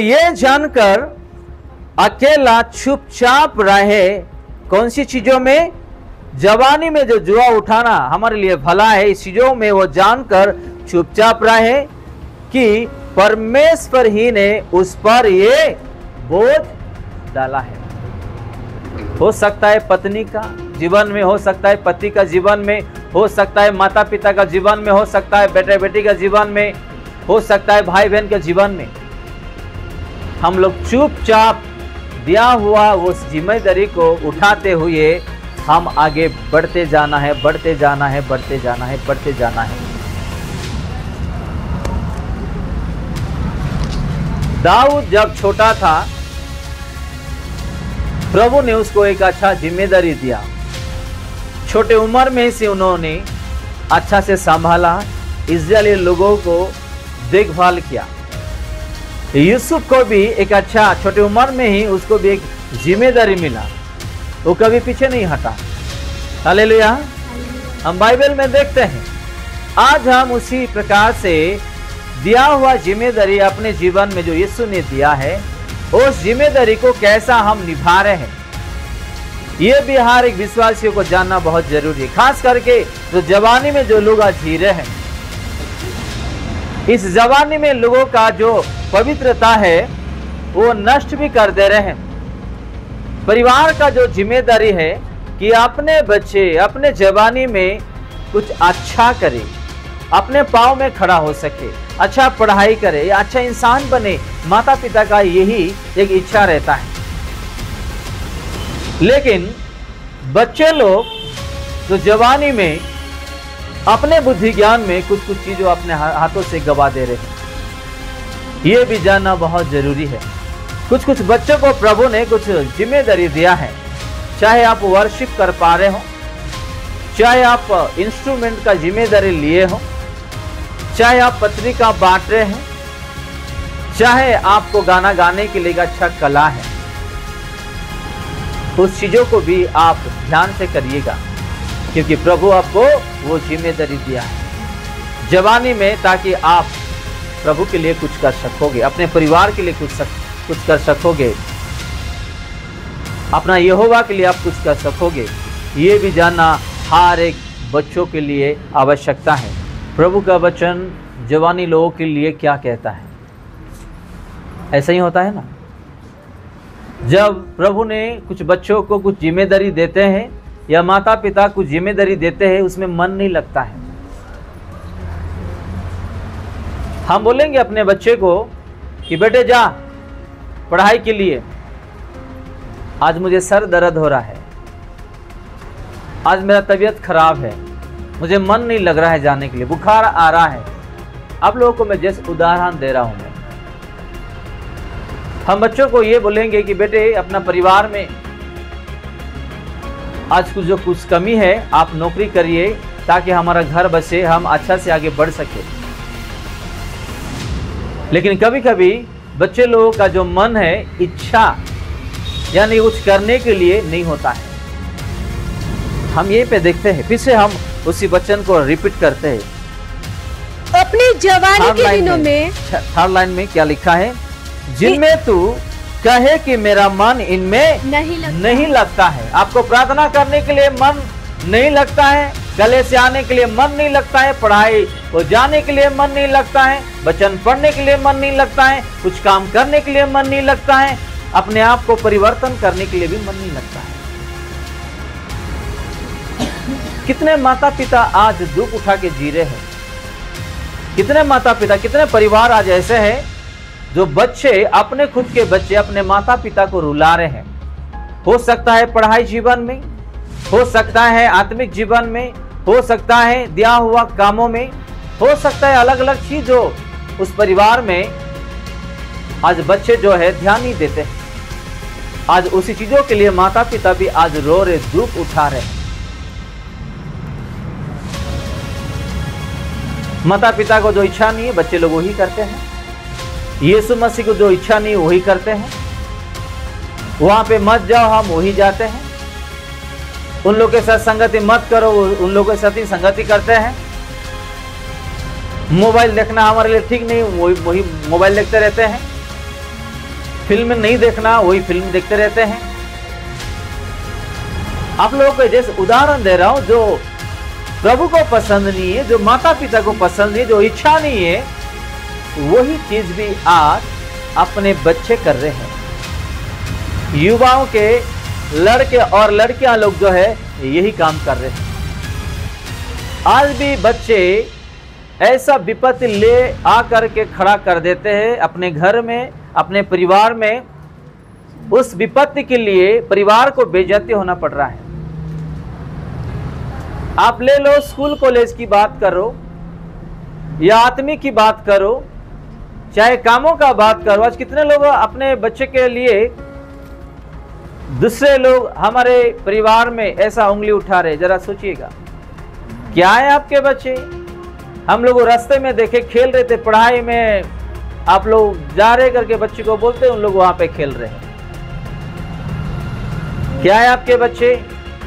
ये जानकर अकेला चुपचाप रहे, कौन सी चीजों में? जवानी में जो जुआ उठाना हमारे लिए भला है, इस चीजों में वो जानकर चुपचाप रहे कि परमेश्वर ही ने उस पर ये बोझ डाला है। हो सकता है पत्नी का जीवन में, हो सकता है पति का जीवन में, हो सकता है माता पिता का जीवन में, हो सकता है बेटे बेटी का जीवन में, हो सकता है भाई बहन के जीवन में। हम लोग चुपचाप दिया हुआ उस जिम्मेदारी को उठाते हुए हम आगे बढ़ते जाना है, बढ़ते जाना है, बढ़ते जाना है, बढ़ते जाना है। दाऊद जब छोटा था, प्रभु ने उसको एक अच्छा जिम्मेदारी दिया। छोटे उम्र में से उन्होंने अच्छा से संभाला, इस्राएली लोगों को देखभाल किया। यूसुफ को भी एक अच्छा, छोटे उम्र में ही उसको भी एक जिम्मेदारी मिला, वो कभी पीछे नहीं हटा। हालेलुया। हम बाइबल में देखते हैं, आज हम उसी प्रकार से दिया हुआ जिम्मेदारी अपने जीवन में जो यीशु ने दिया है, उस जिम्मेदारी को कैसा हम निभा रहे हैं, ये भी हर एक विश्वासियों को जानना बहुत जरूरी है। खास करके जो जवानी में जो लोग आज जी रहे हैं, इस जवानी में लोगों का जो पवित्रता है वो नष्ट भी कर दे रहे हैं। परिवार का जो जिम्मेदारी है कि अपने बच्चे अपने जवानी में कुछ अच्छा करे, अपने पाँव में खड़ा हो सके, अच्छा पढ़ाई करे, अच्छा इंसान बने, माता पिता का यही एक इच्छा रहता है। लेकिन बच्चे लोग जो जवानी में अपने बुद्धि ज्ञान में कुछ कुछ चीजों अपने हाथों से गवा दे रहे हैं, ये भी जानना बहुत जरूरी है। कुछ कुछ बच्चों को प्रभु ने कुछ जिम्मेदारी दिया है, चाहे आप वर्शिप कर पा रहे हो, चाहे आप इंस्ट्रूमेंट का जिम्मेदारी लिए हो, चाहे आप पत्रिका बांट रहे हैं, चाहे आपको गाना गाने के लिए अच्छा कला है, उस चीजों को भी आप ध्यान से करिएगा, क्योंकि प्रभु आपको वो जिम्मेदारी दिया है जवानी में, ताकि आप प्रभु के लिए कुछ कर सकोगे, अपने परिवार के लिए कुछ कर सकोगे, अपना यहोवा के लिए आप कुछ कर सकोगे। ये भी जानना हर एक बच्चों के लिए आवश्यकता है। प्रभु का वचन जवानी लोगों के लिए क्या कहता है, ऐसा ही होता है ना। जब प्रभु ने कुछ बच्चों को कुछ जिम्मेदारी देते हैं या माता पिता कुछ जिम्मेदारी देते हैं, उसमें मन नहीं लगता है। हम बोलेंगे अपने बच्चे को कि बेटे जा पढ़ाई के लिए, आज मुझे सर दर्द हो रहा है, आज मेरा तबीयत खराब है, मुझे मन नहीं लग रहा है जाने के लिए, बुखार आ रहा है। आप लोगों को मैं जैसे उदाहरण दे रहा हूं मैं, हम बच्चों को ये बोलेंगे कि बेटे अपना परिवार में आज कुछ कमी है, आप नौकरी करिए ताकि हमारा घर बचे, हम अच्छा से आगे बढ़ सके। लेकिन कभी कभी बच्चे लोगों का जो मन है, इच्छा यानी कुछ करने के लिए नहीं होता है। हम ये पे देखते हैं, फिर से हम उसी वचन को रिपीट करते हैं। अपने जवानी के दिनों में थर्ड लाइन में क्या लिखा है, जिनमें तू कहे कि मेरा मन इनमें नहीं लगता है। आपको प्रार्थना करने के लिए मन नहीं लगता है, गले से आने के लिए मन नहीं लगता है, पढ़ाई को जाने के लिए मन नहीं लगता है, वचन पढ़ने के लिए मन नहीं लगता है, कुछ काम करने के लिए मन नहीं लगता है, अपने आप को परिवर्तन करने के लिए भी मन नहीं लगता है। कितने माता पिता आज दुख उठा के जी रहे हैं, कितने माता पिता, कितने परिवार आज ऐसे हैं जो बच्चे, अपने खुद के बच्चे अपने माता पिता को रुला रहे हैं। हो सकता है पढ़ाई जीवन में, हो सकता है आत्मिक जीवन में, हो सकता है दिया हुआ कामों में, हो सकता है अलग अलग चीज जो उस परिवार में आज बच्चे जो है ध्यान नहीं देते हैं। आज उसी चीजों के लिए माता पिता भी आज रो रहे, दुख उठा रहे हैं। माता पिता को जो इच्छा नहीं है बच्चे लोग वही करते हैं, यीशु मसीह को जो इच्छा नहीं वही करते हैं, वहां पे मत जाओ हम वही जाते हैं, उन लोगों के साथ संगति मत करो उन लोगों के साथ ही संगति करते हैं, मोबाइल देखना हमारे लिए ठीक नहीं वही मोबाइल देखते रहते हैं, फिल्म नहीं देखना, वही फिल्म देखते रहते हैं। आप लोगों को जैसे उदाहरण दे रहा हूं, जो प्रभु को पसंद नहीं है, जो माता पिता को पसंद नहीं, जो इच्छा नहीं है, वही चीज भी आज अपने बच्चे कर रहे हैं। युवाओं के लड़के और लड़कियां लोग जो है यही काम कर रहे हैं। आज भी बच्चे ऐसा विपत्ति ले आकर के खड़ा कर देते हैं अपने घर में, अपने परिवार में। उस विपत्ति के लिए परिवार को बेइज्जती होना पड़ रहा है। आप ले लो, स्कूल कॉलेज की बात करो या आत्मिक की बात करो, चाहे कामों का बात करो। आज कितने लोग अपने बच्चे के लिए दूसरे लोग हमारे परिवार में ऐसा उंगली उठा रहे, जरा सोचिएगा। क्या है आपके बच्चे? हम लोग रास्ते में देखे खेल रहे थे, पढ़ाई में आप लोग जा रहे करके बच्चे को बोलते उन लोग वहां पे खेल रहे हैं। क्या है आपके बच्चे?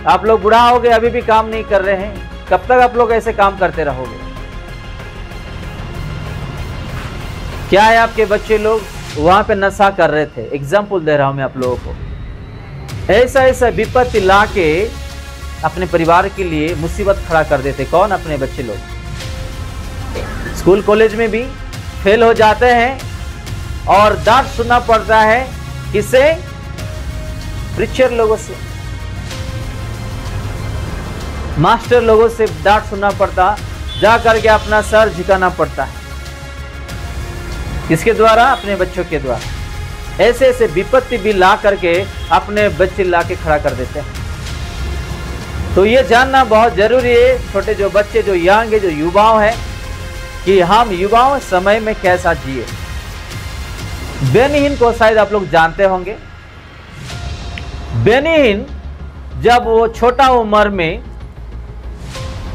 आप लोग बुढ़ा हो गए, अभी भी काम नहीं कर रहे हैं। कब तक आप लोग ऐसे काम करते रहोगे? क्या है आपके बच्चे? लोग वहां पे नशा कर रहे थे। एग्जाम्पल दे रहा हूं मैं आप लोगों को। ऐसा ऐसा विपत्ति ला के अपने परिवार के लिए मुसीबत खड़ा कर देते। कौन? अपने बच्चे लोग। स्कूल कॉलेज में भी फेल हो जाते हैं और डांट सुनना पड़ता है। किससे? प्रीचर लोगों से, मास्टर लोगों से डांट सुनना पड़ता, जा करके अपना सर झुकाना पड़ता है। किसके द्वारा? अपने बच्चों के द्वारा। ऐसे ऐसे विपत्ति भी ला करके अपने बच्चे ला के खड़ा कर देते हैं। तो ये जानना बहुत जरूरी है, छोटे जो बच्चे, जो यंग है, जो युवाओं हैं, कि हम युवाओं समय में कैसा जिए। बेनी हिन को शायद आप लोग जानते होंगे। बेनी हिन जब वो छोटा उम्र में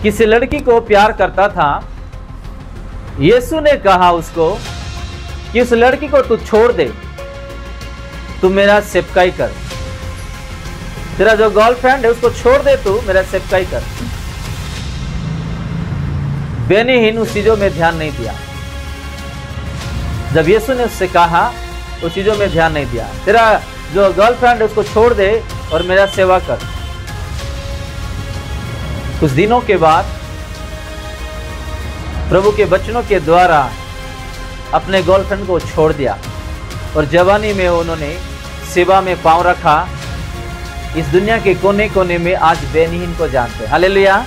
किसी लड़की को प्यार करता था, यीशु ने कहा उसको कि उस लड़की को तू छोड़ दे, तू मेरा सेवकाई कर। तेरा जो गर्लफ्रेंड है उसको छोड़ दे, तू मेरा सेवकाई कर। बेनी हिन उस चीजों में ध्यान नहीं दिया। जब यीशु ने उससे कहा, उस चीजों में ध्यान नहीं दिया। तेरा जो गर्लफ्रेंड है उसको छोड़ दे और मेरा सेवा कर। कुछ दिनों के बाद प्रभु के वचनों के द्वारा अपने गर्लफ्रेंड को छोड़ दिया और जवानी में उन्होंने सेवा में पांव रखा। इस दुनिया के कोने कोने में आज बेनीहीन को जानते हैं। हालेलुया।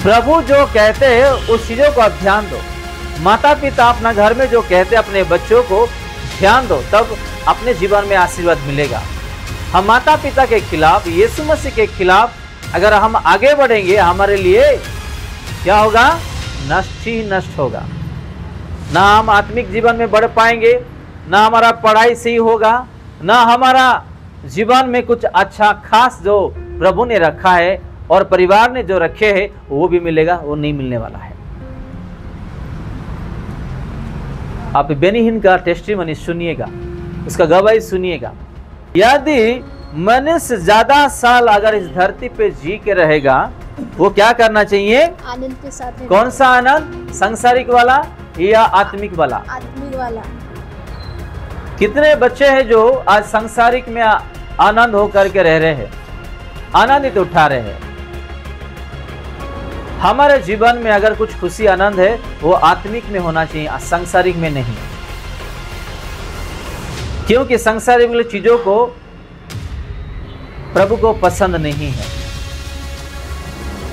प्रभु जो कहते हैं उस चीजों को आप ध्यान दो। माता पिता अपना घर में जो कहते हैं अपने बच्चों को ध्यान दो, तब अपने जीवन में आशीर्वाद मिलेगा। हम माता पिता के खिलाफ, यीशु मसीह के खिलाफ अगर हम आगे बढ़ेंगे, हमारे लिए क्या होगा? नष्ट ही नष्ट होगा। ना हम आत्मिक जीवन में बढ़ पाएंगे, ना हमारा पढ़ाई सही होगा, ना हमारा जीवन में कुछ अच्छा खास जो प्रभु ने रखा है और परिवार ने जो रखे हैं वो भी मिलेगा, वो नहीं मिलने वाला है। आप बेनीहीन का टेस्टिमनी सुनिएगा, उसका गवाही सुनिएगा। यदि मनुष्य ज्यादा साल अगर इस धरती पे जी के रहेगा, वो क्या करना चाहिए? आनंद के साथ। कौन सा आनंद? सांसारिक वाला या आत्मिक वाला? आत्मिक वाला। कितने बच्चे हैं जो आज सांसारिक में आनंद होकर के रह रहे हैं, आनंदित उठा रहे हैं। हमारे जीवन में अगर कुछ खुशी आनंद है वो आत्मिक में होना चाहिए, सांसारिक में नहीं। क्योंकि सांसारिक वाली चीजों को प्रभु को पसंद नहीं है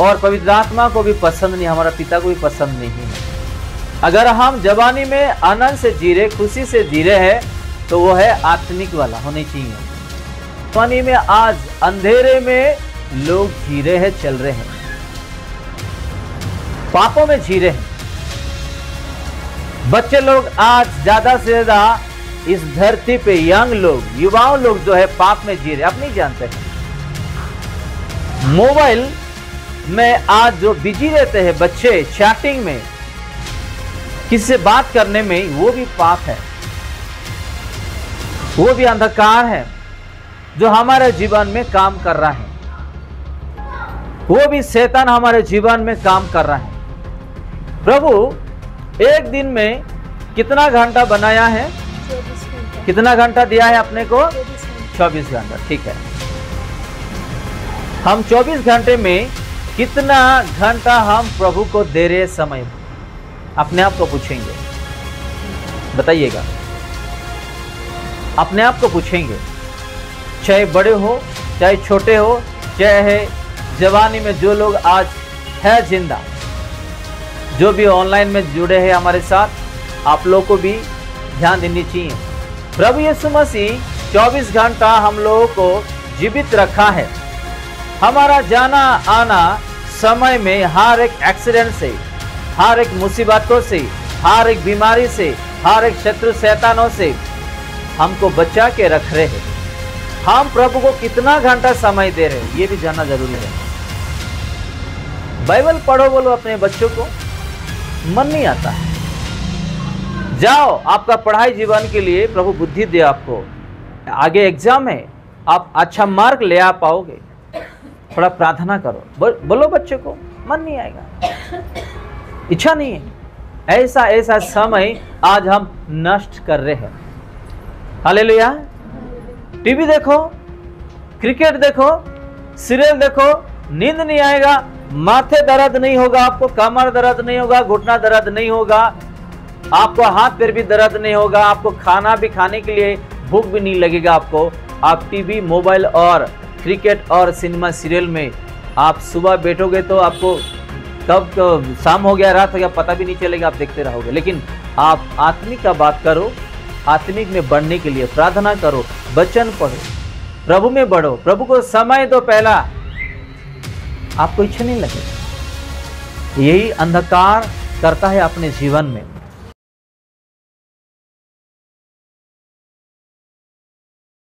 और पवित्र आत्मा को भी पसंद नहीं, हमारा पिता को भी पसंद नहीं है। अगर हम जवानी में आनंद से जी रहे, खुशी से जी रहे हैं, तो वो है आत्मिक वाला होनी चाहिए। जवानी में आज अंधेरे में लोग जी रहे हैं, चल रहे हैं, पापों में जी रहे हैं। बच्चे लोग आज ज्यादा से ज्यादा इस धरती पे यंग लोग, युवाओं लोग जो है पाप में जी रहे, आप नहीं जानते हैं। मोबाइल में आज जो बिजी रहते हैं बच्चे, चैटिंग में, किसी से बात करने में, वो भी पाप है, वो भी अंधकार है जो हमारे जीवन में काम कर रहा है। वो भी शैतान हमारे जीवन में काम कर रहा है। प्रभु एक दिन में कितना घंटा बनाया है? कितना घंटा दिया है अपने को? 24 घंटा। ठीक है, हम 24 घंटे में कितना घंटा हम प्रभु को दे रहे समय? अपने आप को पूछेंगे, बताइएगा, अपने आप को पूछेंगे। चाहे बड़े हो, चाहे छोटे हो, चाहे जवानी में जो लोग आज है जिंदा, जो भी ऑनलाइन में जुड़े हैं हमारे साथ, आप लोग को भी ध्यान देनी चाहिए। प्रभु यीशु मसीह 24 घंटा हम लोगों को जीवित रखा है। हमारा जाना आना समय में हर एक एक्सीडेंट से, हर एक मुसीबतों से, हर एक बीमारी से, हर एक शत्रु शैतानों से हमको बचा के रख रहे हैं। हम प्रभु को कितना घंटा समय दे रहे हैं ये भी जानना जरूरी है। बाइबल पढ़ो बोलो अपने बच्चों को, मन नहीं आता है। जाओ, आपका पढ़ाई जीवन के लिए प्रभु बुद्धि दे आपको। आगे एग्जाम है, आप अच्छा मार्क ले आ पाओगे। थोड़ा प्रार्थना करो, बोलो बच्चों को, मन नहीं आएगा, इच्छा नहीं है। ऐसा ऐसा समय आज हम नष्ट कर रहे हैं। हालेलुया। टीवी देखो, क्रिकेट देखो, सीरियल देखो, नींद नहीं आएगा, माथे दर्द नहीं होगा, आपको कमर दर्द नहीं होगा, घुटना दर्द नहीं होगा, आपको हाथ पैर भी दर्द नहीं होगा, आपको खाना भी खाने के लिए भूख भी नहीं लगेगा आपको। आप टीवी, मोबाइल और क्रिकेट और सिनेमा सीरियल में आप सुबह बैठोगे तो आपको कब तो शाम हो गया, रात हो गया, पता भी नहीं चलेगा, आप देखते रहोगे। लेकिन आप आत्मिक का बात करो, आत्मिक में बढ़ने के लिए प्रार्थना करो, वचन पढ़ो, प्रभु में बढ़ो, प्रभु को समय दो पहला, आपको इच्छा नहीं लगेगा। यही अंधकार करता है अपने जीवन में।